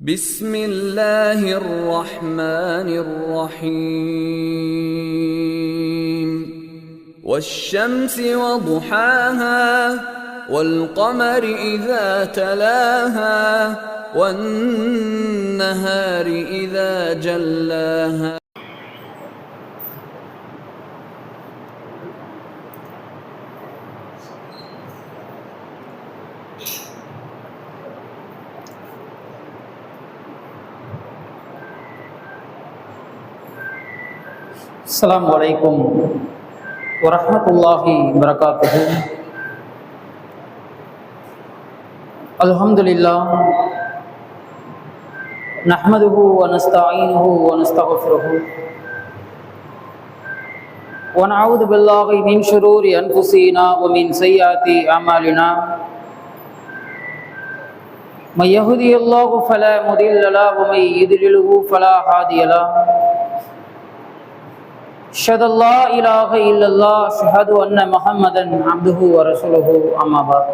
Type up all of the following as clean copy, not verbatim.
بسم الله الرحمن الرحيم والشمس وضحاها والقمر إذا تلاها والنهار إذا جلاها السلام عليكم ورحمة الله وبركاته. الحمد لله نحمده ونستعينه ونستغفره ونعوذ بالله من شرور أنفسنا ومن سيئات أعمالنا. من يهده الله فلا مضل له ومن يضلله فلا هادي له. أشهد أن لا إله إلا الله أشهد أن محمدا عبده ورسوله أما بعد.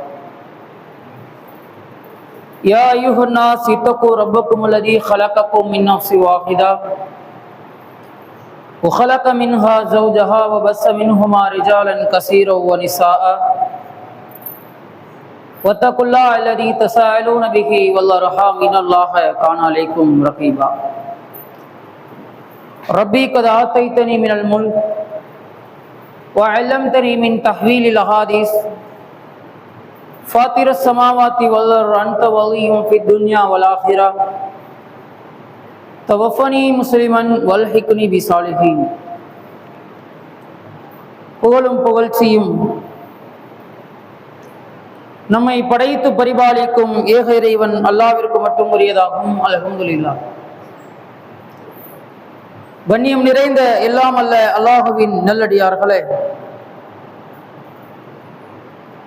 يا أيها الناس اتقوا ربكم الذي خلقكم من نفس واحدة وخلق منها زوجها وبث منهما رجالا كثيرا ونساء واتقوا الله الذي تساءلون به والأرحام إن الله كان عليكم رقيبا. ربي قد آتيتني من الملك وعلمتني من تحويل الأحاديث فاطر السماوات والأرض أنت ولي في الدنيا والآخرة توفني مسلما والحقني بالصالحين. புகழும் புகழ்ச்சியும் நம்மை படைத்து பரிபாலிக்கும் ஏக இறைவன் அல்லாஹ்விற்கு மட்டும் உரியதாகும். அல்ஹம்துலில்லாஹ். கண்ணியம் நிறைந்த எல்லாம் அல்ல அல்லாஹுவின் நல்லடியார்களே,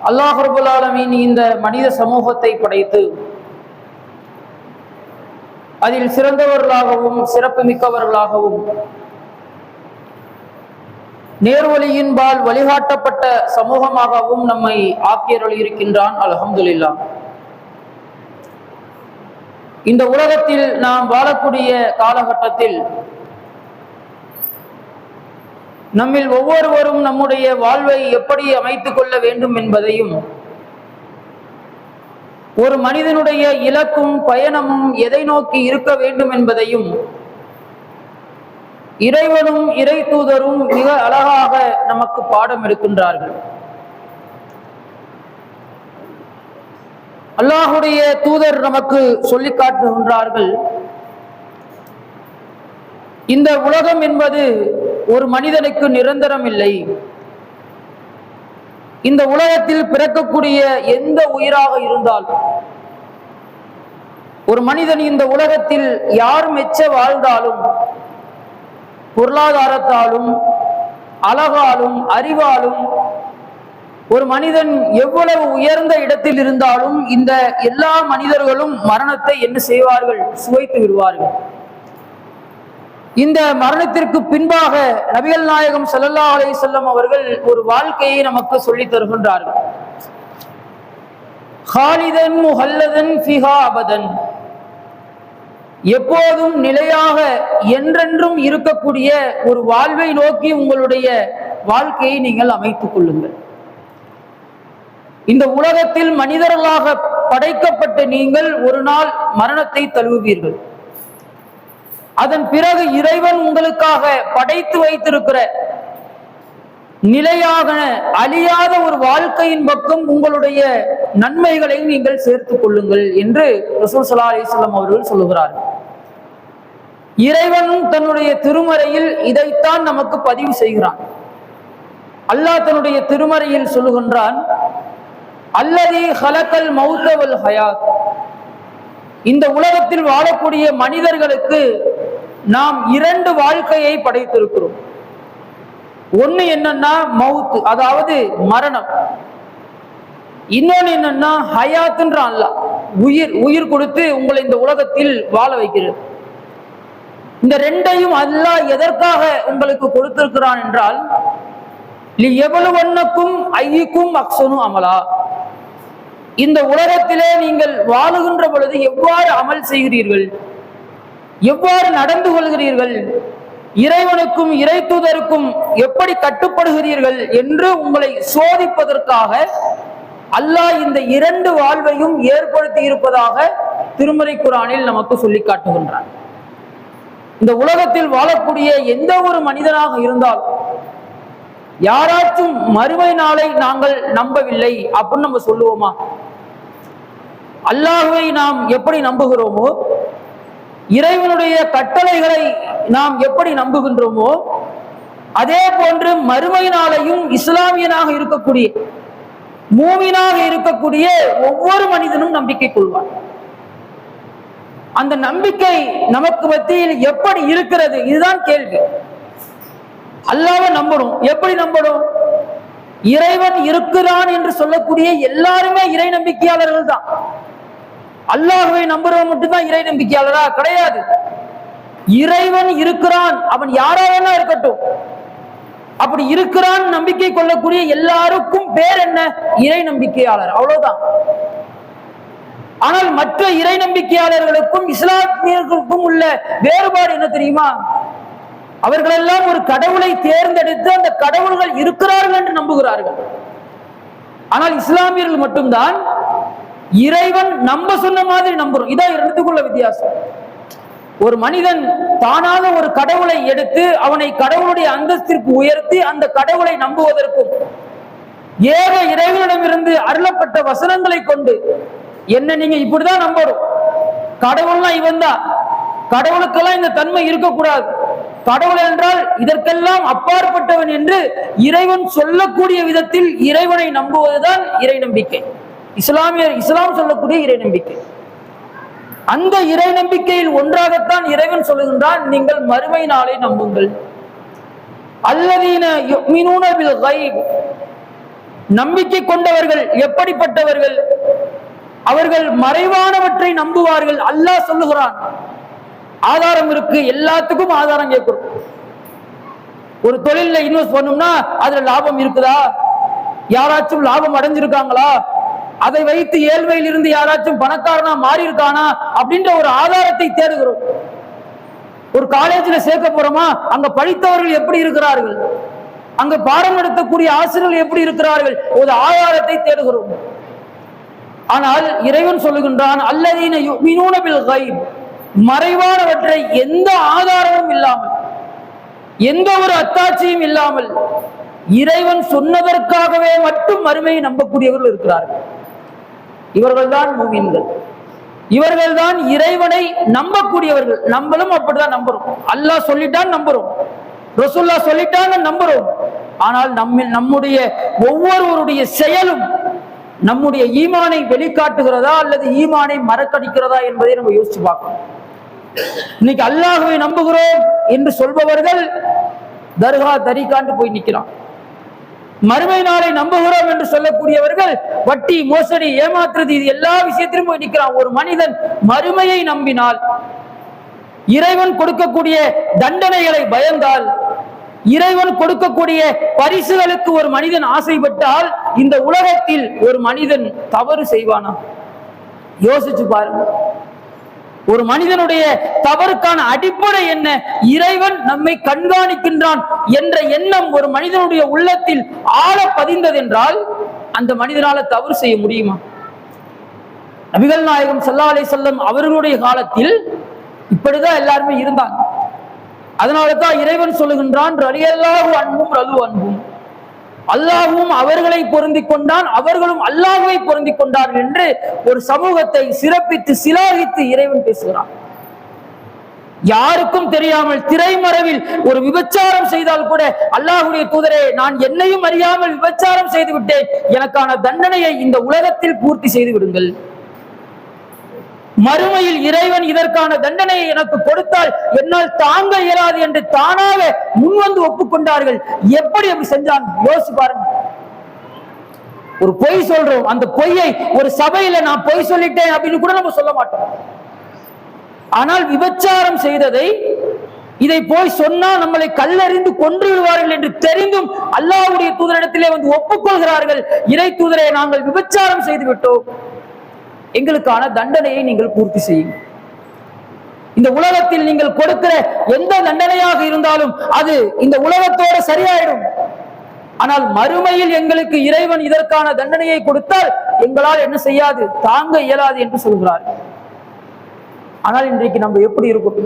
அல்லாஹ் ரப்பல் ஆலமீன் இந்த மனித சமூகத்தை படைத்து அதில் சிறந்தவர்களாகவும் சிறப்பு மிக்கவர்களாகவும் நேர்வழியின்பால் வழிகாட்டப்பட்ட சமூகமாகவும் நம்மை ஆக்கியருளி இருக்கின்றான். அல்ஹம்துலில்லாஹ். இந்த உலகத்தில் நாம் வாழக்கூடிய காலகட்டத்தில் நம்மில் ஒவ்வொருவரும் நம்முடைய வாழ்வை எப்படி அமைத்துக் கொள்ள வேண்டும் என்பதையும், ஒரு மனிதனுடைய இலக்கும் பயணமும் எதை நோக்கி இருக்க வேண்டும் என்பதையும் இறைவனும் இறை தூதரும் மிக அழகாக நமக்கு பாடம் எடுக்கின்றார்கள். அல்லாஹுடைய தூதர் நமக்கு சொல்லி காட்டுகின்றார்கள், இந்த உலகம் என்பது ஒரு மனிதனுக்கு நிரந்தரம் இல்லை. இந்த உலகத்தில் பிறக்கக்கூடிய எந்த உயிராக இருந்தாலும், ஒரு மனிதன் இந்த உலகத்தில் யார் மெச்ச வாழ்ந்தாலும், பொருளாதாரத்தாலும் அழகாலும் அறிவாலும் ஒரு மனிதன் எவ்வளவு உயர்ந்த இடத்தில் இருந்தாலும் இந்த எல்லா மனிதர்களும் மரணத்தை என்ன செய்வார்கள்? சுவைத்து விடுவார்கள். இந்த மரணத்திற்கு பின்பாக நபிகள் நாயகம் ஸல்லல்லாஹு அலைஹி வஸல்லம் அவர்கள் ஒரு வாழ்க்கையை நமக்கு சொல்லித் தருகின்றார்கள். ஹாலிதன் முஹல்லதன் ஃபிஹா அபதன், எப்போதும் நிலையாக என்றென்றும் இருக்கக்கூடிய ஒரு வாழ்வை நோக்கி உங்களுடைய வாழ்க்கையை நீங்கள் அமைத்துக் கொள்ளுங்கள். இந்த உலகத்தில் மனிதர்களாக படைக்கப்பட்ட நீங்கள் ஒரு நாள் மரணத்தை தழுவுவீர்கள். அதன் பிறகு இறைவன் உங்களுக்காக படைத்து வைத்திருக்கிற நிலையாக அழியாத ஒரு வாழ்க்கையின் பக்கம் உங்களுடைய நன்மைகளை நீங்கள் சேர்த்துக் கொள்ளுங்கள் என்று ரசூல் ஸல்லல்லாஹு அலைஹி வஸல்லம் அவர்கள் சொல்லுகிறார்கள். இறைவனும் தன்னுடைய திருமறையில் இதைத்தான் நமக்கு பதிவு செய்கிறான். அல்லாஹ் தன்னுடைய திருமறையில் சொல்லுகின்றான், அல்லதி ஹலக்கல் மௌத வல் ஹயாத், இந்த உலகத்தில் வாழக்கூடிய மனிதர்களுக்கு நாம் இரண்டு வாழ்க்கையை படைத்திருக்கிறோம். ஒண்ணு என்னன்னா மவுத், அதாவது மரணம். இன்னொன்னு என்னன்னா ஹயாத்ன்ற அல்லாஹ் உயிர் கொடுத்து உங்களை இந்த உலகத்தில் வாழ வைக்கிறது. இந்த ரெண்டையும் அல்லாஹ் எதற்காக உங்களுக்கு கொடுத்திருக்கிறான் என்றால், லியபலுவன்னக்கும் ஐயுக்கும் அக்ஸனு அமலா, இந்த உலகத்திலே நீங்கள் வாழுகின்ற பொழுது எவ்வாறு அமல் செய்கிறீர்கள், எவ்வாறு நடந்து கொள்கிறீர்கள், இறைவனுக்கும் இறை தூதருக்கும் எப்படி கட்டுப்படுகிறீர்கள் என்று உங்களை சோதிப்பதற்காக அல்லாஹ் இந்த 2 வாழ்வையும் ஏற்படுத்தி இருப்பதாக திருமறை குர்ஆனில் நமக்கு சொல்லி காட்டுகின்றான். இந்த உலகத்தில் வாழக்கூடிய எந்த ஒரு மனிதனாக இருந்தால் யாராச்சும் மறுமை நாளை நாங்கள் நம்பவில்லை அப்படின்னு நம்ம சொல்லுவோமா? அல்லாஹ்வை நாம் எப்படி நம்புகிறோமோ, இறைவனுடைய கட்டளைகளை நாம் எப்படி நம்புகின்றோமோ, அதே போன்று மறுமை நாளையும் இஸ்லாமியனாக இருக்கக்கூடிய மூமினாக இருக்கக்கூடிய ஒவ்வொரு மனிதனும் நம்பிக்கை கொள்வார். அந்த நம்பிக்கை நமக்கு மத்தியில் எப்படி இருக்கிறது? இதுதான் கேள்வி. அல்லாஹ்வை நம்பணும். எப்படி நம்பணும்? இறைவன் இருக்கிறான் என்று சொல்லக்கூடிய எல்லாருமே இறை நம்பிக்கையாளர்கள் தான். அல்லாஹ்வை நம்புறவன் மட்டும்தான் இறை நம்பிக்கையாளரா? கிடையாது. இறைவன் இருக்கிறான், அவன் யாராக இருக்கட்டும், அப்படி இருக்கிறான் நம்பிக்கை கொள்ளக்கூடிய எல்லாருக்கும் பேர் என்ன? இறை நம்பிக்கையாளர், அவ்வளவுதான். ஆனால் மற்ற இறை நம்பிக்கையாளர்களுக்கும் இஸ்லாமியர்களுக்கும் உள்ள வேறுபாடு என்ன தெரியுமா? அவர்களெல்லாம் ஒரு கடவுளை தேர்ந்தெடுத்து அந்த கடவுள்கள் இருக்கிறார்கள் என்று நம்புகிறார்கள். ஆனால் இஸ்லாமியர்கள் மட்டும்தான் இறைவன் நம்ப சொன்ன மாதிரி நம்புறோம். இதான் இரண்டுக்குள்ள வித்தியாசம். ஒரு மனிதன் தானாக ஒரு கடவுளை எடுத்து அவனை கடவுளுடைய அந்தஸ்திற்கு உயர்த்தி அந்த கடவுளை நம்புவதற்கும், ஏக இறைவனிடமிருந்து அருளப்பட்ட வசனங்களை கொண்டு என்ன நீங்க இப்படிதான் நம்பணும், கடவுள்லாம் இவன் தான், கடவுளுக்கெல்லாம் இந்த தன்மை இருக்கக்கூடாது, கடவுள் என்றால் இதற்கெல்லாம் அப்பாற்பட்டவன் என்று இறைவன் சொல்லக்கூடிய விதத்தில் இறைவனை நம்புவதுதான் இறை நம்பிக்கை. இஸ்லாம் சொல்லக்கூடிய இறை நம்பிக்கை. அந்த இறை நம்பிக்கையில் ஒன்றாகத்தான் இறைவன் சொல்லுகின்றான், நீங்கள் மறுமை நாளை நம்புங்கள். அல்லதீன யுமினூன பில் கைப், நம்பிக்கை கொண்டவர்கள் எப்படிப்பட்டவர்கள்? அவர்கள் மறைவானவற்றை நம்புவார்கள். அல்லாஹ் சொல்லுகிறான். ஆதாரம் இருக்கு, எல்லாத்துக்கும் ஆதாரம் கேட்கிறோம். ஒரு தொழில இன்வெஸ்ட் பண்ணோம்னா அதுல லாபம் இருக்குதா, யாராச்சும் லாபம் அடைஞ்சிருக்காங்களா, அதை வைத்து ஏழ்மையில் இருந்து யாராச்சும் பணக்காரனா மாறி இருக்கானா அப்படின்ற ஒரு ஆதாரத்தை தேடுகிறோம். ஒரு காலேஜ்ல சேர்க்க போறோமா, அங்க படித்தவர்கள் எப்படி இருக்கிறார்கள், அங்க பாடம் நடத்தக்கூடிய ஆசிரியர்கள் எப்படி இருக்கிறார்கள், ஒரு ஆதாரத்தை தேடுகிறோம். ஆனால் இறைவன் சொல்லுகின்றான், அல்லதீன யுமினூன பில் கைப், மறைவானவற்றை எந்த ஆதாரமும் இல்லாமல், எந்த ஒரு அத்தாட்சியும் இல்லாமல் இறைவன் சொன்னதற்காகவே மட்டும் மறுமையை நம்பக்கூடியவர்கள் இருக்கிறார்கள். இவர்கள்தான் மூமின்கள், இவர்கள்தான் இறைவனை நம்பக்கூடியவர்கள். நம்மளும் அப்படிதான் நம்புறோம். அல்லாஹ் சொல்லிட்டான் நம்புறோம், ரசூலுல்லாஹ் சொல்லிட்டாங்க நம்புறோம். ஆனால் நம்முடைய ஒவ்வொருவருடைய செயலும் நம்முடைய ஈமானை வெளிக்காட்டுகிறதா அல்லது ஈமானை மறக்கடிக்கிறதா என்பதை நம்ம யோசிச்சு பார்க்கணும். இன்னைக்கு அல்லாஹ்வை நம்புகிறோம் என்று சொல்பவர்கள் தர்கா தரிகாண்டு போய் நிற்கிறான். மறுமை நாளை நம்புகிறோம் என்று சொல்லக்கூடியவர்கள் வட்டி, மோசடி, ஏமாற்றுறது, இது எல்லா விஷயத்திலும் போய் நிற்கிறான். ஒரு மனிதன் மறுமையை நம்பினால், இறைவன் கொடுக்கக்கூடிய தண்டனைகளை பயந்தால், இறைவன் கொடுக்கக்கூடிய பரிசுகளுக்கு ஒரு மனிதன் ஆசைப்பட்டால், இந்த உலகத்தில் ஒரு மனிதன் தவறு செய்வானா? யோசிச்சு பாருங்க. ஒரு மனிதனுடைய தவறுக்கான அடிப்படை என்ன? இறைவன் நம்மை கண்காணிக்கின்றான் என்ற எண்ணம் ஒரு மனிதனுடைய உள்ளத்தில் ஆழ பதிந்ததென்றால் அந்த மனிதனால தவறு செய்ய முடியுமா? நபிகள் நாயகம் ஸல்லல்லாஹு அலைஹி வஸல்லம் அவர்களுடைய காலத்தில் இப்படிதான் எல்லாருமே இருந்தாங்க. அதனால தான் இறைவன் சொல்லுகின்றான், ரலியல்லாஹு அன்ஹும் ரது அன்ஹும், அல்லாஹ்வும் அவர்களை பொருந்திக் கொண்டான், அவர்களும் அல்லாஹ்வை பொருந்திக் கொண்டார்கள் என்று ஒரு சமூகத்தை சிறப்பித்து சிலாகித்து இறைவன் பேசுகிறான். யாருக்கும் தெரியாமல் திரைமறைவில் ஒரு விபச்சாரம் செய்தால் கூட, அல்லாஹ்வுடைய தூதரே, நான் என்னையும் அறியாமல் விபச்சாரம் செய்து விட்டேன், எனக்கான தண்டனையை இந்த உலகத்தில் பூர்த்தி செய்து விடுங்கள், மறுமையில் இறைவன் இதற்கான தண்டனையை எனக்கு கொடுத்தால் என்னால் தாங்க இயலாது என்று தானாக முன்வந்து ஒப்புக்கொண்டார்கள். எப்படி அப்படி செஞ்சாங்க யோசிச்சு பாருங்க. ஒரு பொய் சொல்றோம், அந்த பொய்யை ஒரு சபையில நான் பொய் சொல்லிட்டேன் அப்படின்னு கூட நம்ம சொல்ல மாட்டோம். ஆனால் விபச்சாரம் செய்ததை இதை போய் சொன்னால் நம்மளை கல்லறிந்து கொன்று விடுவார்கள் என்று தெரிந்தும் அல்லாஹ்வுடைய தூதரிடத்திலே வந்து ஒப்புக்கொள்கிறார்கள். இறை தூதரை, நாங்கள் விபச்சாரம் செய்து விட்டோம், எங்களுக்கான தண்டனையை நீங்கள் பூர்த்தி செய்யும். இந்த உலகத்தில் நீங்கள் கொடுக்கிற எந்த தண்டனையாக இருந்தாலும் அது இந்த உலகத்தோடு சரியாயிடும். ஆனால் மறுமையில் எங்களுக்கு இறைவன் இதற்கான தண்டனையை கொடுத்தால் எங்களால் என்ன செய்யாது, தாங்க இயலாது என்று சொல்கிறார். ஆனால் இன்றைக்கு நம்ம எப்படி இருக்கும்?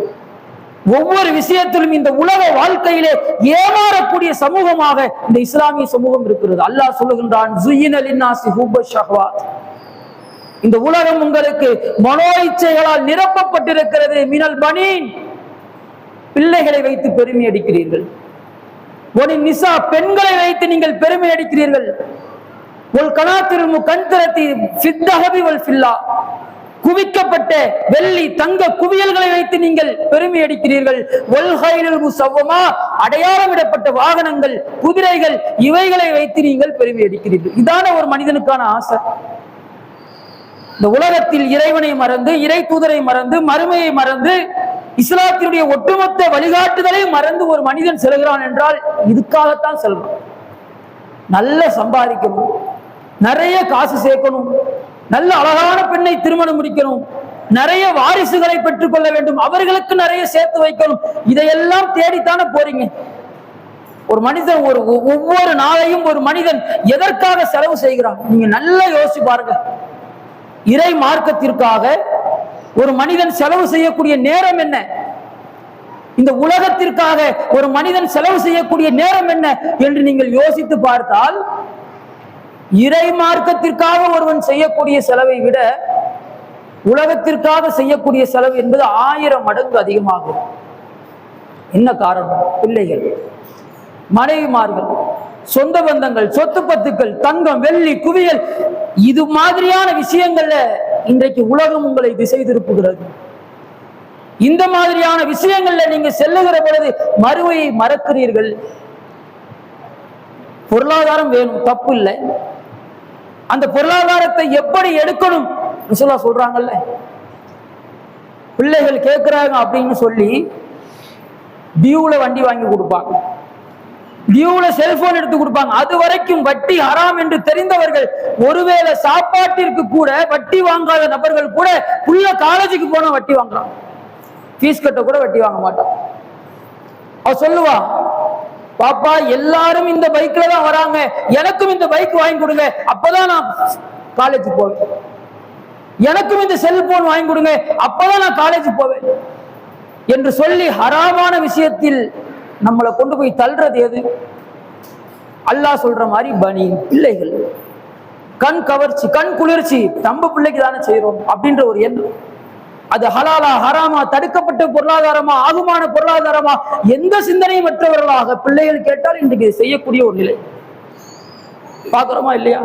ஒவ்வொரு விஷயத்திலும் இந்த உலக வாழ்க்கையிலே ஏமாறக்கூடிய சமூகமாக இந்த இஸ்லாமிய சமூகம் இருக்கிறது. அல்லாஹ் சொல்லுகின்றான், இந்த உலகம் உங்களுக்கு மனோ இச்சைகளால் நிரப்பப்பட்டிருக்கிறது. மினல் பனீன், பிள்ளைகளை வைத்து பெருமை அடிக்கிறீர்கள். ஒரு நிசா, பெண்களை வைத்து நீங்கள் பெருமை அடிக்கிறீர்கள். ஒரு கனாத்திரு கண்திரத்தி ஃபித்தஹபி வல் ஃபில்லா, குவிக்கப்பட்ட வெள்ளி தங்க குவியல்களை வைத்து நீங்கள் பெருமை அடிக்கிறீர்கள். வல் ஹைலுல் முஸவ்வமா, அடையாளமிடப்பட்ட வாகனங்கள், குதிரைகள், இவைகளை வைத்து நீங்கள் பெருமை அடிக்கிறீர்கள். இதான ஒரு மனிதனுக்கான ஆசை. இந்த உலகத்தில் இறைவனை மறந்து, இறை தூதரை மறந்து, மறுமையை மறந்து, இஸ்லாத்தினுடைய ஒட்டுமொத்த வழிகாட்டுதலை மறந்து ஒரு மனிதன் செல்கிறான் என்றால் இதுக்காகத்தான் செல்றான். நல்ல சம்பாதிக்கணும், நிறைய காசு சேர்க்கணும், நல்ல அழகான பெண்ணை திருமணம் முடிக்கணும், நிறைய வாரிசுகளை பெற்றுக் கொள்ள வேண்டும், அவர்களுக்கு நிறைய சேர்த்து வைக்கணும், இதையெல்லாம் தேடித்தானே போறீங்க. ஒரு மனிதன் ஒவ்வொரு நாளையும் ஒரு மனிதன் எதற்காக செலவு செய்கிறான்? நீங்க நல்லா யோசிச்சு பாருங்க. இறை மார்க்கத்திற்காக ஒரு மனிதன் செலவு செய்யக்கூடிய நேரம் என்ன? இந்த உலகத்திற்காக ஒரு மனிதன் செலவு செய்யக்கூடிய நேரம் என்ன என்று நீங்கள் யோசித்து பார்த்தால், இறை மார்க்கத்திற்காக ஒருவன் செய்யக்கூடிய செலவை விட உலகத்திற்காக செய்யக்கூடிய செலவு என்பது 1000 மடங்கு அதிகமாகும். என்ன காரணம்? பிள்ளைகள், மனைவிமார்கள், சொந்த பந்தங்கள், சொத்து பத்துக்கள், தங்கம், வெள்ளி, குவியல், இது மாதிரியான விஷயங்கள்ல இன்றைக்கு உலகம் உங்களை திசை திருப்புகிறது. இந்த மாதிரியான விஷயங்கள்ல நீங்க செல்லுகிற பொழுது மறுமையை மறக்கிறீர்கள். பொருளாதாரம் வேணும், தப்பு இல்லை. அந்த பொருளாதாரத்தை எப்படி எடுக்கணும் ரசூலுல்லாஹ் சொல்றாங்கல்ல. பிள்ளைகள் கேட்கிறாங்க அப்படின்னு சொல்லி டியூல வண்டி வாங்கி கொடுப்பாங்க, டியூல செல்போன் எடுத்து கொடுப்பாங்க. அது வரைக்கும் வட்டி ஹராம் என்று தெரிந்தவர்கள், ஒருவேளை சாப்பாட்டிற்கு கூட வட்டி வாங்காத நபர்கள் கூட புள்ள காலேஜுக்கு போனா வட்டி வாங்குறான், ஃபீஸ் கட்ட கூட வட்டி வாங்க மாட்டான். அவ சொல்லுவா, பாப்பா எல்லாரும் இந்த பைக்ல தான் வராங்க, எனக்கும் இந்த பைக் வாங்கி கொடுங்க, அப்பதான் நான் காலேஜ் போவேன். எனக்கும் இந்த செல்போன் வாங்கி கொடுங்க, அப்பதான் நான் காலேஜ் போவேன் என்று சொல்லி ஹராமான விஷயத்தில் நம்மளை கொண்டு போய் தள்ளுறது எது? அல்லாஹ் சொல்ற மாதிரி பனி, பிள்ளைகள், கண் கவர்ச்சி, கண் குளிர்ச்சி, நம்ம பிள்ளைக்கு தானே செய்யறோம் அப்படின்ற ஒரு எண்ணம். அது ஹலாலா ஹராமா, தடுக்கப்பட்ட பொருளாதாரமா, ஆகுமான பொருளாதாரமா, எந்த சிந்தனையும் மற்றவர்களாக பிள்ளைகள் கேட்டால் இன்றைக்கு செய்யக்கூடிய ஒரு நிலை பார்க்கிறோமா இல்லையா?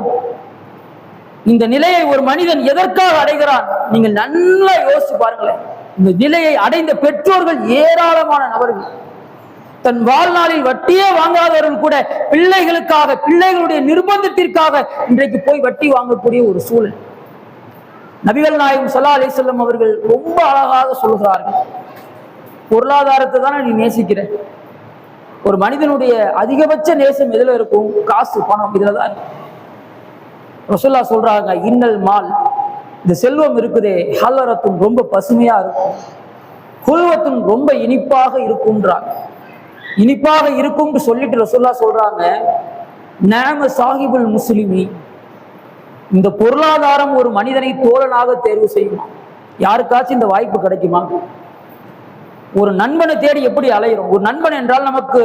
இந்த நிலையை ஒரு மனிதன் எதற்காக அடைகிறான்? நீங்கள் நல்லா யோசிச்சு பாருங்களேன். இந்த நிலையை அடைந்த பெற்றோர்கள் ஏராளமான நபர்கள். தன் வாழ்நாளில் வட்டியே வாங்காதவர்கள் கூட பிள்ளைகளுக்காக, பிள்ளைகளுடைய நிர்பந்தத்திற்காக இன்றைக்கு போய் வட்டி வாங்கக்கூடிய ஒரு சூழல். நபிகள் நாயகம் ஸல்லல்லாஹு அலைஹி வஸல்லம் அவர்கள் ரொம்ப அழகாக சொல்கிறார்கள், பொருளாதாரத்தை தானே நீ நேசிக்கிற. ஒரு மனிதனுடைய அதிகபட்ச நேசம் எதுல இருக்கும்? காசு, பணம், இதுலதான் இருக்கும். ரசூலுல்லாஹ் சொல்றாங்க, இன்னல் மால், இந்த செல்வம் இருக்குதே, ஹலரத்தும் ரொம்ப பசுமையா இருக்கும், குல்வத்தும் ரொம்ப இனிப்பாக இருக்கும்ன்றாங்க. இனிப்பாக இருக்கும்னு சொல்லிட்டு ரசூலுல்லாஹ் சொல்றாங்க, நேம சாஹிபுல் முஸ்லிமி, இந்த பொருளாதாரம் ஒரு மனிதனை தோழனாக தேர்வு செய்யுமா? யாருக்காச்சும் இந்த வாய்ப்பு கிடைக்குமா? ஒரு நண்பனை தேடி எப்படி அலைகிறோம்? ஒரு நண்பன் என்றால் நமக்கு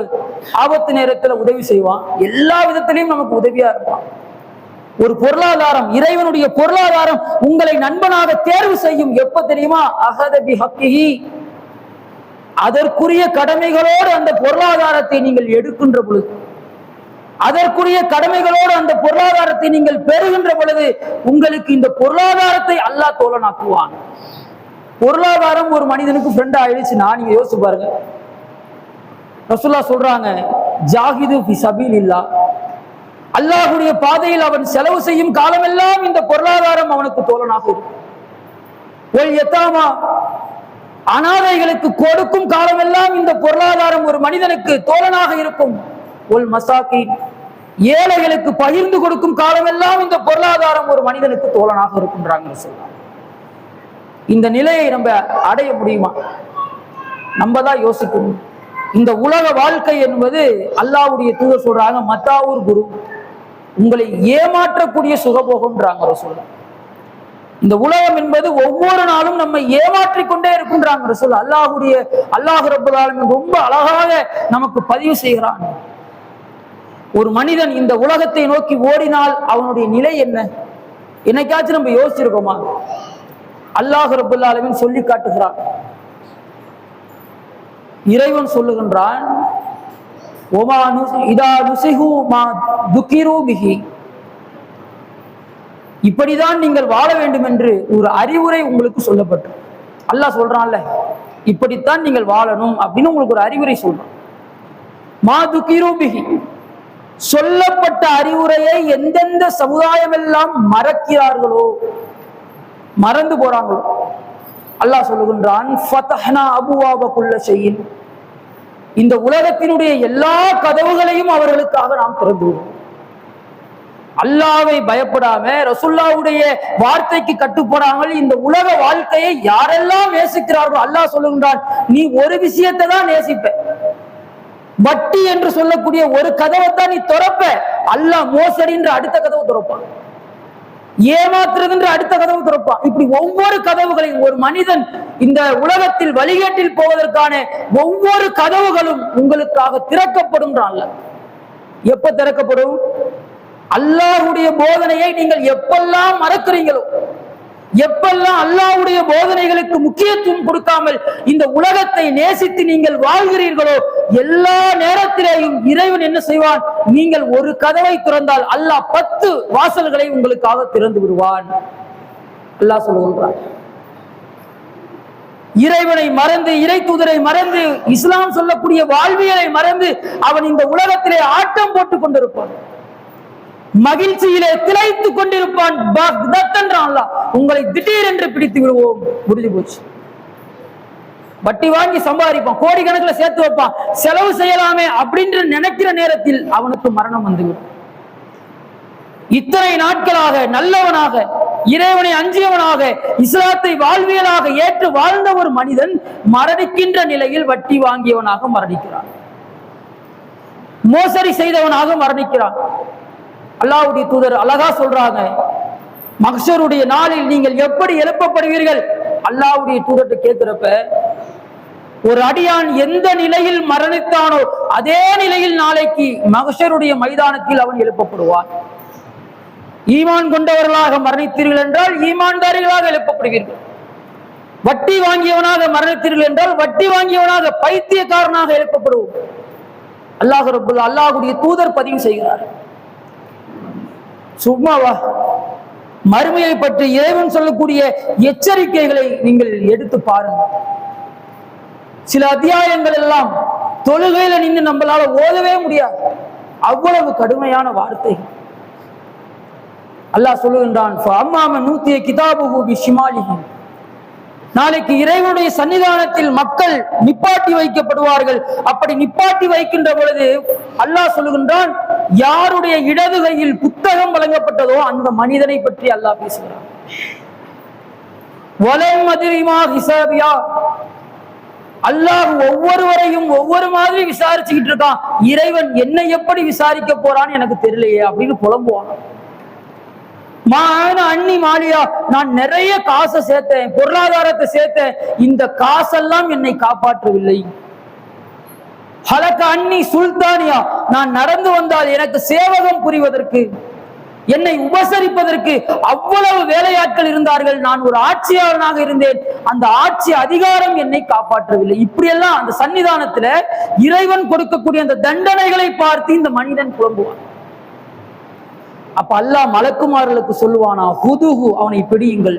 ஆபத்து நேரத்தில் உதவி செய்வான், எல்லா விதத்திலையும் நமக்கு உதவியா இருப்பான். ஒரு பொருளாதாரம், இறைவனுடைய பொருளாதாரம் உங்களை நண்பனாக தேர்வு செய்யும். எப்ப தெரியுமா? அஹத பி ஹக்கிஹி, அதற்குரிய கடமைகளோடு அந்த பொருளாதாரத்தை நீங்கள் எடுக்கின்ற பொழுது, அதற்குரிய கடமைகளோடு அந்த பொருளாதாரத்தை நீங்கள் பெறுகின்ற பொழுது உங்களுக்கு இந்த பொருளாதாரத்தை அல்லாஹ் தோழனாக்குவான். பொருளாதாரம் ஒரு மனிதனுக்கு ஃப்ரெண்ட் ஆயிடுச்சுன்னா நீங்க யோசிச்சு பாருங்க. ரசூலுல்லாஹ் சொல்றாங்க, ஜாஹிது ஃபி சபீலில்லாஹ், அல்லாஹ்வுடைய பாதையில் அவன் செலவு செய்யும் காலமெல்லாம் இந்த பொருளாதாரம் அவனுக்கு தோழனாக இருக்கும். ஒல் யதாமா, அனாதைகளுக்கு கொடுக்கும் காலமெல்லாம் இந்த பொருளாதாரம் ஒரு மனிதனுக்கு தோழனாக இருக்கும். ஒல் மசாக்கி, ஏழைகளுக்கு பகிர்ந்து கொடுக்கும் காலமெல்லாம் இந்த பொருளாதாரம் ஒரு மனிதனுக்கு தோழனாக இருக்குன்றாங்க சொல்லலாம். இந்த நிலையை நம்ம அடைய முடியுமா? நம்ம தான் யோசிக்கணும். இந்த உலக வாழ்க்கை என்பது அல்லாஹ்வுடைய தூதர் சொல்றாங்க, மத்தாவூர் குரு, உங்களை ஏமாற்றக்கூடிய சுகபோகம்ன்றாங்க சொல்லலாம். இந்த உலகம் என்பது ஒவ்வொரு நாளும் நம்ம ஏமாற்றிக் கொண்டே இருக்குன்றாங்க ரசூல். அல்லாஹ் ரப்பல் ஆலமீன் ரொம்ப அழகாக நமக்கு பதிவு செய்கிறான். ஒரு மனிதன் இந்த உலகத்தை நோக்கி ஓடினால் அவனுடைய நிலை என்ன? என்னைக்காச்சும் நம்ம யோசிச்சிருக்கோமா? அல்லாஹ் ரப்பல் ஆலமீன் சொல்லி காட்டுகிறான். இறைவன் சொல்லுகின்றான், இப்படிதான் நீங்கள் வாழ வேண்டும் என்று ஒரு அறிவுரை உங்களுக்கு சொல்லப்பட்டு, அல்லாஹ் சொல்றான்ல, இப்படித்தான் நீங்கள் வாழணும் அப்படின்னு உங்களுக்கு ஒரு அறிவுரை சொல்றான். மா துகிரூபிகி, சொல்லப்பட்ட அறிவுரையை எந்தெந்த சமுதாயம் எல்லாம் மறக்கிறார்களோ, மறந்து போறாங்களோ, அல்லாஹ் சொல்லுகின்றான், ஃபதஹ்னா அபுவாப குல்ல ஷைஇன், இந்த உலகத்தினுடைய எல்லா கதவுகளையும் அவர்களுக்காக நாம் திறந்து விடுவோம். அல்லாஹ்வை பயப்படாம, ரசூலுல்லாஹ்வுடைய வார்த்தைக்கு கட்டுப்படாமல் இந்த உலக வாழ்க்கையை யாரெல்லாம் நேசிக்கிறார்களோ, அல்லாஹ் சொல்லுகின்றான், நீ ஒரு விஷயத்தை தான் நேசிப்ப. வட்டி என்று சொல்லக்கூடிய ஒரு கதவை தான் நீ திறப்ப, அல்லாஹ் மோசடின்ற அடுத்த கதவை திறப்பான், ஏமாத்துறதுன்ற அடுத்த கதவு திறப்பான். இப்படி ஒவ்வொரு கதவுகளையும் ஒரு மனிதன் இந்த உலகத்தில் வழிகேட்டில் போவதற்கான ஒவ்வொரு கதவுகளும் உங்களுக்காக திறக்கப்படும். எப்ப திறக்கப்படும்? அல்லாஹ்வுடைய போதனையை நீங்கள் எப்பெல்லாம் மறக்கிறீங்களோ, எப்பெல்லாம் அல்லாஹ்வுடைய போதனைகளுக்கு முக்கியத்துவம் கொடுக்காமல் இந்த உலகத்தை நேசித்து நீங்கள் வாழ்கிறீர்களோ, எல்லா நேரத்திலேயும் இறைவன் என்ன செய்வான்? நீங்கள் ஒரு கதவை திறந்தால் அல்லாஹ் 10 வாசல்களை உங்களுக்காக திறந்து விடுவான். அல்லாஹ் சொல்லுகிறான். இறைவனை மறந்து, இறை தூதரை மறந்து, இஸ்லாம் சொல்லக்கூடிய வாழ்வியலை மறந்து அவன் இந்த உலகத்திலே ஆட்டம் போட்டுக் கொண்டிருப்பான், மகிழ்ச்சியிலே திளைத்துக் கொண்டிருப்பான். உங்களை திடீரென்று பிடித்து விடுவோம், முடிஞ்சு போச்சு. வட்டி வாங்கி சம்பாதிப்பான், கோடிக்கணக்கில் சேர்த்து வைப்பான், செலவு செய்யலாமே அப்படின்னு நினைக்கிற நேரத்தில் அவனுக்கு மரணம் வந்துவிடும். இத்தனை நாட்களாக நல்லவனாக, இறைவனை அஞ்சியவனாக, இஸ்லாத்தை வாழ்வியலாக ஏற்று வாழ்ந்த ஒரு மனிதன் மரணிக்கின்ற நிலையில் வட்டி வாங்கியவனாக மரணிக்கிறான், மோசடி செய்தவனாக மரணிக்கிறான். அல்லாஹ்வுடைய தூதர் அழகா சொல்றாங்க, மஹ்ஷருடைய நாளில் நீங்கள் எப்படி எழுப்பப்படுவீர்கள்? அல்லாஹ்வுடைய தூதர்கிட்ட கேட்கிறப்ப, ஒரு அடியான் எந்த நிலையில் மரணித்தானோ அதே நிலையில் நாளைக்கு மஹ்ஷருடைய மைதானத்தில் அவன் எழுப்பப்படுவான். ஈமான் கொண்டவர்களாக மரணித்தீர்கள் என்றால் ஈமான்தாரிகளாக எழுப்பப்படுவீர்கள். வட்டி வாங்கியவனாக மரணித்தீர்கள் என்றால் வட்டி வாங்கியவனாக, பைத்தியக்காரனாக எழுப்பப்படுவோம். அல்லாஹ்வுடைய தூதர் பதிவு செய்கிறார். சும்மாவா? மறுமையை பற்றி இறைவன் சொல்லக்கூடிய எச்சரிக்கைகளை நீங்கள் எடுத்து பாருங்கள். சில அத்தியாயங்கள் எல்லாம் தொழுகையில நின்று நம்மளால ஓதவே முடியாது, அவ்வளவு கடுமையான வார்த்தை. அல்லாஹ் சொல்லுகின்றான், நாளைக்கு இறைவனுடைய சன்னிதானத்தில் மக்கள் நிப்பாட்டி வைக்கப்படுவார்கள். அப்படி நிப்பாட்டி வைக்கின்ற பொழுது அல்லாஹ் சொல்லுகின்றான், யாருடைய இடது கையில் புத்தகம் வழங்கப்பட்டதோ அந்த மனிதனை பற்றி அல்லாஹ் பேசுகிறான். அல்லாஹ் ஒவ்வொருவரையும் ஒவ்வொரு மாதிரி விசாரிச்சுக்கிட்டு இருக்கான். இறைவன் என்னை எப்படி விசாரிக்க போறான்னு எனக்கு தெரியலையே அப்படின்னு புலம்புவான். அண்ணி மாலியா, நான் நிறைய காசை சேர்த்தேன், பொருளாதாரத்தை சேர்த்தேன், இந்த காசெல்லாம் என்னை காப்பாற்றவில்லை. ஹலக்க அண்ணி சுல்தானியா, நான் நடந்து வந்தால் எனக்கு சேவகம் புரிவதற்கு, என்னை உபசரிப்பதற்கு அவ்வளவு வேலையாட்கள் இருந்தார்கள். நான் ஒரு ஆட்சியாளனாக இருந்தேன், அந்த ஆட்சி அதிகாரம் என்னை காப்பாற்றவில்லை. இப்படியெல்லாம் அந்த சன்னிதானத்துல இறைவன் கொடுக்கக்கூடிய அந்த தண்டனைகளை பார்த்து இந்த மனிதன் புலம்புவான். அப்ப அல்லாஹ் மலக்குமார்களுக்கு சொல்லுவானா, ஹுதுஹு, அவனை பிடியுங்கள்,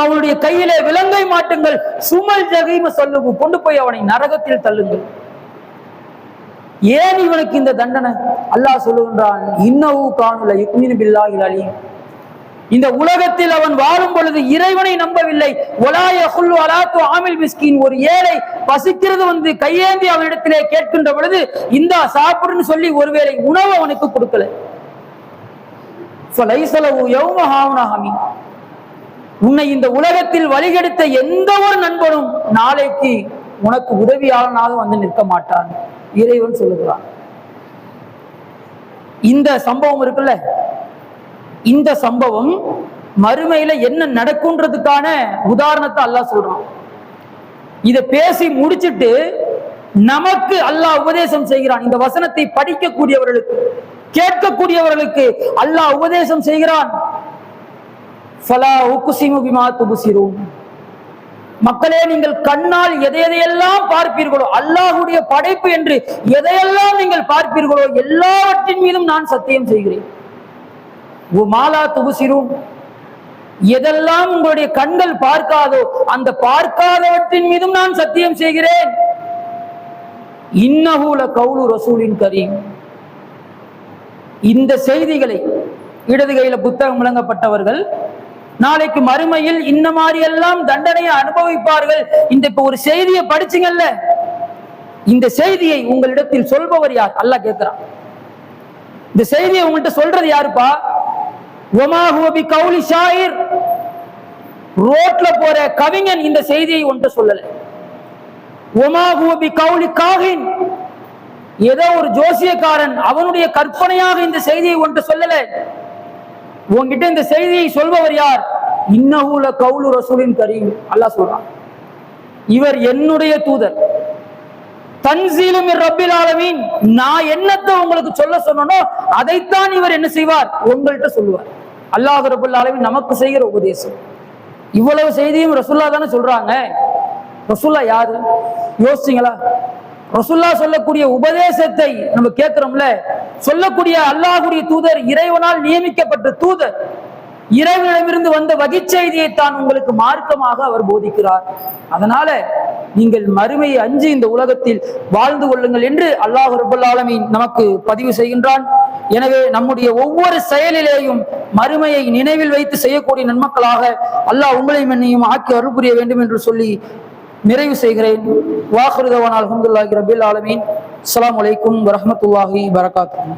அவனுடைய கையிலே விலங்கை மாட்டுங்கள், சுமல் ஜகீம சொல்லுகு, கொண்டு போய் அவனை நரகத்தில் தள்ளுங்கள். ஏன் இவனுக்கு இந்த தண்டனை? அல்லாஹ் சொல்லுகின்றான், இன்னஹு கானுல யுக்மினு பில்லாஹில் அலீம், இந்த உலகத்தில் அவன் வாழும் பொழுது இறைவனை நம்பவில்லை. ஒரு ஏழை பசிக்கிறது கையேந்தி அவனிடத்திலே கேட்கின்ற பொழுது இந்தா சாப்பிடுன்னு சொல்லி ஒருவேளை உணவு அவனுக்கு கொடுக்கல. உன்னை இந்த உலகத்தில் வழிகெடுத்த எந்த ஒரு நண்பனும் நாளைக்கு உனக்கு உதவியாளனாக நிற்க மாட்டான், இறைவன் சொல்லுகிறான். இந்த சம்பவம் இருக்குல்ல, இந்த சம்பவம் மறுமையில என்ன நடக்கும்ன்றதுக்கான உதாரணத்தை அல்லாஹ் சொல்றான். இத பேசி முடிச்சிட்டு நமக்கு அல்லாஹ் உபதேசம் செய்கிறான். இந்த வசனத்தை படிக்கக்கூடியவர்களுக்கு, கேட்கக்கூடியவர்களுக்கு அல்லாஹ் உபதேசம் செய்கிறான். மக்களே, நீங்கள் கண்ணால் எதையெல்லாம் பார்ப்பீர்களோ, அல்லாஹ்வுடைய படைப்பு என்று எதையெல்லாம் நீங்கள் பார்ப்பீர்களோ எல்லாவற்றின் மீதும் நான் சத்தியம் செய்கிறேன். எதெல்லாம் உங்களுடைய கண்கள் பார்க்காதோ அந்த பார்க்காதவற்றின் மீதும் நான் சத்தியம் செய்கிறேன். இன்னஹு லகௌலு ரசூலின் கரீம். இந்த செய்திகளை இடது கையில புத்தகம் வழங்கப்பட்டவர்கள் நாளைக்கு மறுமையில் இந்த மாதிரி எல்லாம் தண்டனையை அனுபவிப்பார்கள். இப்ப ஒரு செய்தியை படிச்சுங்கல்ல, இந்த செய்தியை உங்களிடத்தில் சொல்பவர் யார்? அல்லாஹ் கேட்கிறான். இந்த செய்தியை உங்கள்கிட்ட சொல்றது யாருப்பா? வமா ஹுவ பிகௌலி ஷாயிர். ரோட்ல போற கவிஞன் இந்த செய்தியை ஒன்றை சொல்லல. வமா ஹுவ பிகௌலி காஹின். ஏதோ ஒரு ஜோசியக்காரன் அவனுடைய கற்பனையாக இந்த செய்தியை ஒன்று சொல்லல. உன்கிட்ட இந்த செய்தியை சொல்பவர் யார்? இன்னஹு லகௌலு ரசூலின் கரீம். அல்லாஹ் சொல்றான், இவர் என்னுடைய தூதர். தன்சீலு மிர் ரப்பில் ஆலமீன். நான் என்னத்தை உங்களுக்கு சொல்ல சொன்னனோ அதைத்தான் இவர் என்ன செய்வார்? உங்கள்கிட்ட சொல்லுவார். அல்லாஹ் ரப்பல் ஆலமீன் நமக்கு செய்கிற உபதேசம். இவ்வளவு செய்தியும் ரசூலுல்லாஹ் தானே சொல்றாங்க. ரசூலுல்லாஹ் யாரு யோசிச்சீங்களா? ரசூலுல்லாஹ் சொல்லக்கூடிய உபதேசத்தை நம்ம கேட்கிறோம்ல, சொல்லக்கூடிய அல்லாஹ்வுடைய தூதர், இறைவனால் நியமிக்கப்பட்ட தூதர், இறைவனிடமிருந்து வந்த வகிச் செய்தியை தான் உங்களுக்கு மார்க்கமாக அவர் போதிக்கிறார். அதனால நீங்கள் மறுமையை அஞ்சி இந்த உலகத்தில் வாழ்ந்து கொள்ளுங்கள் என்று அல்லாஹ் ரப்பல் ஆலமீன் நமக்கு பதிவு செய்கின்றான். எனவே நம்முடைய ஒவ்வொரு செயலிலேயும் மறுமையை நினைவில் வைத்து செய்யக்கூடிய நன்மக்களாக அல்லாஹ் உங்களையும் என்னையும் ஆக்கி அருள் புரிய வேண்டும் என்று சொல்லி நிறைவு செய்கிறேன். வாஹிரு தஅவானா அல்ஹம்துலில்லாஹி ரப்பில் ஆலமீன். அஸ்ஸலாமு அலைக்கும் வரஹ்மத்துல்லாஹி வபரகாத்துஹு.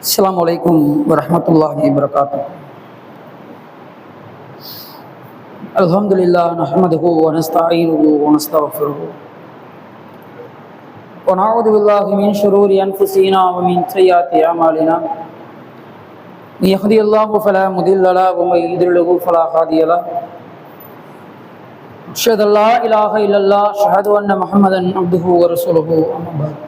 அஸ்ஸலாமு அலைக்கும் வரஹ்மத்துல்லாஹி வபரகாத்துஹு. அல்ஹம்துலில்லாஹ் நஹ்மதுஹு வ நஸ்தஈனுஹு வ நஸ்தக்ஃபிருஹு வ நஊது பில்லாஹி மின் ஷுரூரி அன்ஃபுஸினா வ மின் ஸய்யிஆத்தி அமாலினா. மன் யஹ்திஹில்லாஹு ஃபலா முதில்ல லஹு வ மன் யுضللஹு ஃபலா ஹாதிய லஹு. அஷ்ஹது அல்லா இலாஹா இல்லல்லாஹ் ஷஹது அன்ன முஹம்மதன் அப்துஹு வ ரசூலுஹு. அம்மா பஅத்.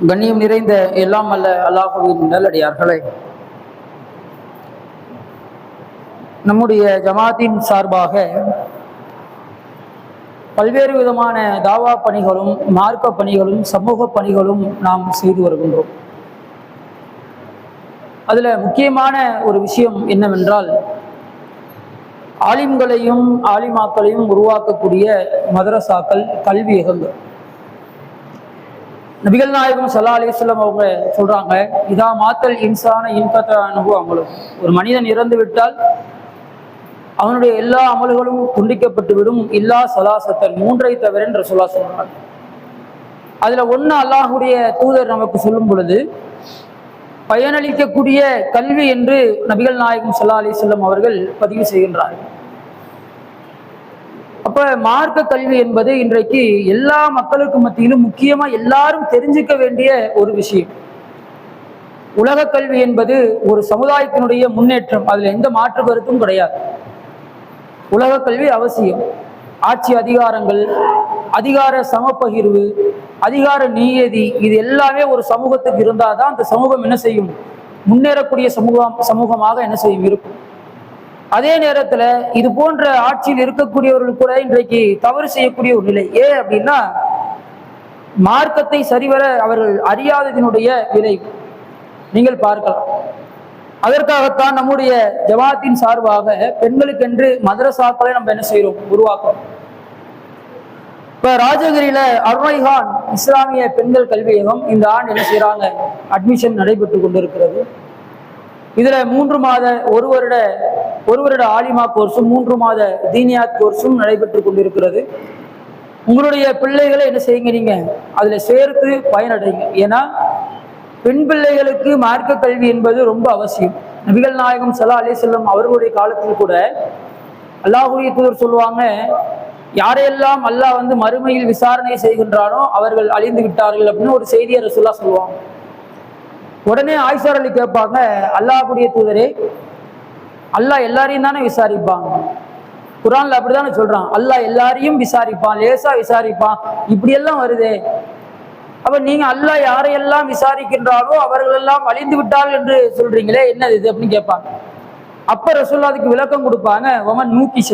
கண்ணியம் நிறைந்த எல்லாம் அல்ல அல்லாஹ்வின் நல்லடியார்களே, நம்முடைய ஜமாத்தின் சார்பாக பல்வேறு விதமான தாவா பணிகளும் மார்க்க பணிகளும் சமூக பணிகளும் நாம் செய்து வருகின்றோம். அதுல முக்கியமான ஒரு விஷயம் என்னவென்றால், ஆலிம்களையும் ஆலிமாக்களையும் உருவாக்கக்கூடிய மதரசாக்கள், கல்வியகங்கள். நபிகள் நாயகம் ஸல்லல்லாஹு அலைஹி வஸல்லம் அவங்க சொல்றாங்க, இதா மாத்தல் இன்சான இன்கத அன்ஹு அமலு. ஒரு மனிதன் இறந்து விட்டால் அவனுடைய எல்லா அமல்களும் துண்டிக்கப்பட்டு விடும், இல்லா ஸலாஸத்தன், மூன்றை தவிர என்று ரசூலுல்லாஹ் சொல்றாங்க. அதுல ஒண்ணு அல்லாஹ்வுடைய தூதர் நமக்கு சொல்லும் பொழுது பயனளிக்கக்கூடிய கல்வி என்று நபிகள் நாயகம் ஸல்லல்லாஹு அலைஹி வஸல்லம் அவர்கள் பதிவு செய்கின்றார்கள். அப்ப மார்க்க கல்வி என்பது இன்றைக்கு எல்லா மக்களுக்கு மத்தியிலும் முக்கியமா எல்லாரும் தெரிஞ்சுக்க வேண்டிய ஒரு விஷயம். உலக கல்வி என்பது ஒரு சமுதாயத்தினுடைய முன்னேற்றம், அதுல எந்த மாற்று கருத்தும் கிடையாது. உலக கல்வி அவசியம். ஆட்சி அதிகாரங்கள், அதிகார சமப்பகிர்வு, அதிகார நீதி, இது எல்லாமே ஒரு சமூகத்துக்கு இருந்தாதான் அந்த சமூகம் என்ன செய்யும், முன்னேறக்கூடிய சமூகமாக என்ன செய்யும் இருக்கும். அதே நேரத்துல இது போன்ற ஆட்சியில் இருக்கக்கூடியவர்கள் கூட இன்றைக்கு தவறு செய்யக்கூடிய ஒரு நிலை. ஏன் அப்படின்னா, மார்க்கத்தை சரிவர அவர்கள் அறியாததினுடைய விலை நீங்கள் பார்க்கலாம். அதற்காகத்தான் நம்முடைய ஜமாத்தின் சார்பாக பெண்களுக்கென்று மதரசாக்களை நம்ம என்ன செய்யறோம், உருவாக்குறோம். இப்ப ராஜகிரியில அருணைகான் இஸ்லாமிய பெண்கள் கல்வியகம் இந்த ஆண்டு என்ன செய்யறாங்க, அட்மிஷன் நடைபெற்று கொண்டிருக்கிறது. இதுல 3 மாத ஒரு வருட ஆலிமா கோர்ஸும் 3 மாத தீனியாத் கோர்ஸும் நடைபெற்று கொண்டிருக்கிறது. உங்களுடைய பிள்ளைகளை என்ன செய்யுங்க, நீங்க அதுல சேர்த்து பயனடைங்க. ஏன்னா பெண் பிள்ளைகளுக்கு மார்க்க கல்வி என்பது ரொம்ப அவசியம். நபிகள் நாயகம் ஸல்லல்லாஹு அலைஹி வஸல்லம் அவர்களுடைய காலத்தில் கூட அல்லாஹ்வுடைய தூதர் சொல்லுவாங்க, யாரையெல்லாம் அல்லாஹ் மறுமையில் விசாரணை செய்கின்றானோ அவர்கள் அழிந்து விட்டார்கள் அப்படின்னு ஒரு செய்தியை ரசூலுல்லாஹ் சொல்லுவாங்க. உடனே ஆயிஷா அலி கேட்பாங்க, அல்லாஹ்வுடைய தூதரே, அல்லாஹ் எல்லாரையும் தானே விசாரிப்பாங்க, குர்ஆன்ல அப்படித்தானே சொல்றான், அல்லாஹ் எல்லாரையும் விசாரிப்பான், லேசா விசாரிப்பான், இப்படி எல்லாம் வருதே, அப்ப நீங்க அல்லாஹ் யாரையெல்லாம் விசாரிக்கின்றாரோ அவர்கள் எல்லாம் அழிந்து விட்டார்கள் என்று சொல்றீங்களே, என்னது இது அப்படின்னு கேட்பாங்க. அப்ப ரசூலுல்லாஹ் அதுக்கு விளக்கம் கொடுப்பாங்க, வமன் நூக்கிஷ,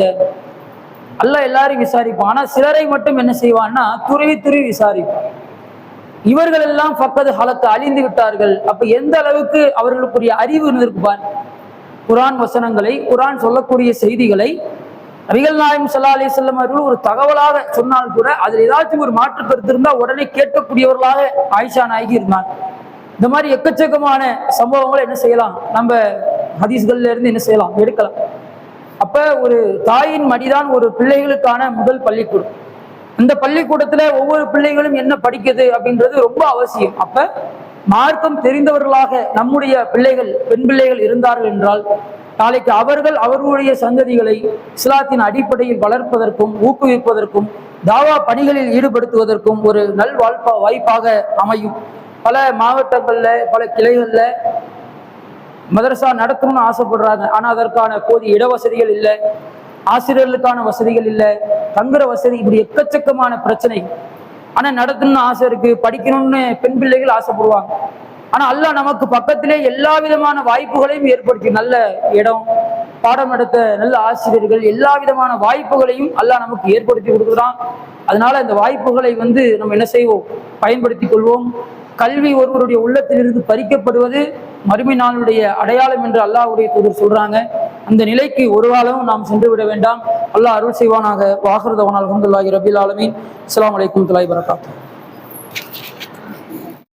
அல்லாஹ் எல்லாரையும் விசாரிப்பான், ஆனா சிலரை மட்டும் என்ன செய்வான்னா துருவி துருவி விசாரிப்பான். இவர்கள் எல்லாம் ஃபக்கது ஹலத்து, அழிந்து விட்டார்கள். அப்ப எந்த அளவுக்கு அவர்களுக்குரிய அறிவு இருந்திருப்பான். குர்ஆன் வசனங்களை, குர்ஆன் சொல்லக்கூடிய செய்திகளை நபிகள் நாயகம் ஸல்லல்லாஹு அலைஹி வஸல்லம் அவர்கள் ஒரு தகவலாக சொன்னால் கூட அதில் ஏதாச்சும் ஒரு மாற்று கருத்து இருந்தால் உடனே கேட்கக்கூடியவர்களாக ஆயிஷா நாயகி இருந்தாங்க. இந்த மாதிரி எக்கச்சக்கமான சம்பவங்களை என்ன செய்யலாம், நம்ம ஹதீஸ்கள்ல இருந்து என்ன செய்யலாம், எடுக்கலாம். அப்ப ஒரு தாயின் மடிதான் ஒரு பிள்ளைகளுக்கான முதல் பள்ளிக்கூடம். இந்த பள்ளிக்கூடத்துல ஒவ்வொரு பிள்ளைகளும் என்ன படிக்குது அப்படின்றது ரொம்ப அவசியம். அப்ப மார்க்கம் தெரிந்தவர்களாக நம்முடைய பிள்ளைகள், பெண் பிள்ளைகள் இருந்தார்கள் என்றால் நாளைக்கு அவர்கள் அவர்களுடைய சந்ததிகளை இஸ்லாத்தின் அடிப்படையில் வளர்ப்பதற்கும் ஊக்குவிப்பதற்கும் தாவா பணிகளில் ஈடுபடுத்துவதற்கும் ஒரு நல் வாய்ப்பாக அமையும். பல மாவட்டங்கள்ல, பல கிளைகள்ல மதரசா நடத்தணும்னு ஆசைப்படுறாங்க. ஆனா அதற்கான போதிய இடவசதிகள் இல்லை, ஆசிரியர்களுக்கான வசதிகள் இல்லை, தங்குற வசதி, இப்படி எக்கச்சக்கமான பிரச்சனை. ஆனா நடத்தணும்னு ஆசை இருக்கு, படிக்கணும்னு பெண் பிள்ளைகள் ஆசைப்படுவாங்க. ஆனா அல்லாஹ் நமக்கு பக்கத்திலே எல்லா விதமான வாய்ப்புகளையும் ஏற்படுத்தி, நல்ல இடம், பாடம் நடத்த நல்ல ஆசிரியர்கள், எல்லா விதமான வாய்ப்புகளையும் அல்லாஹ் நமக்கு ஏற்படுத்தி கொடுக்குறான். அதனால இந்த வாய்ப்புகளை நம்ம என்ன செய்வோம், பயன்படுத்திக் கொள்வோம். கல்வி ஒருவருடைய உள்ளத்திலிருந்து பறிக்கப்படுவது மறுமை நாளுடைய அடையாளம் என்று அல்லாஹ்வுடைய தூதர் சொல்றாங்க. அந்த நிலைக்கு ஒரு காலமும் நாம் சென்று விட வேண்டாம். அல்லாஹ் அருள் செய்வானாக. வாஹிரு தஅவானா அல்ஹம்துலில்லாஹி ரப்பில் ஆலமீன். அஸ்ஸலாமு அலைக்கும் வரஹ்மத்துல்லாஹி வபரகாத்துஹு.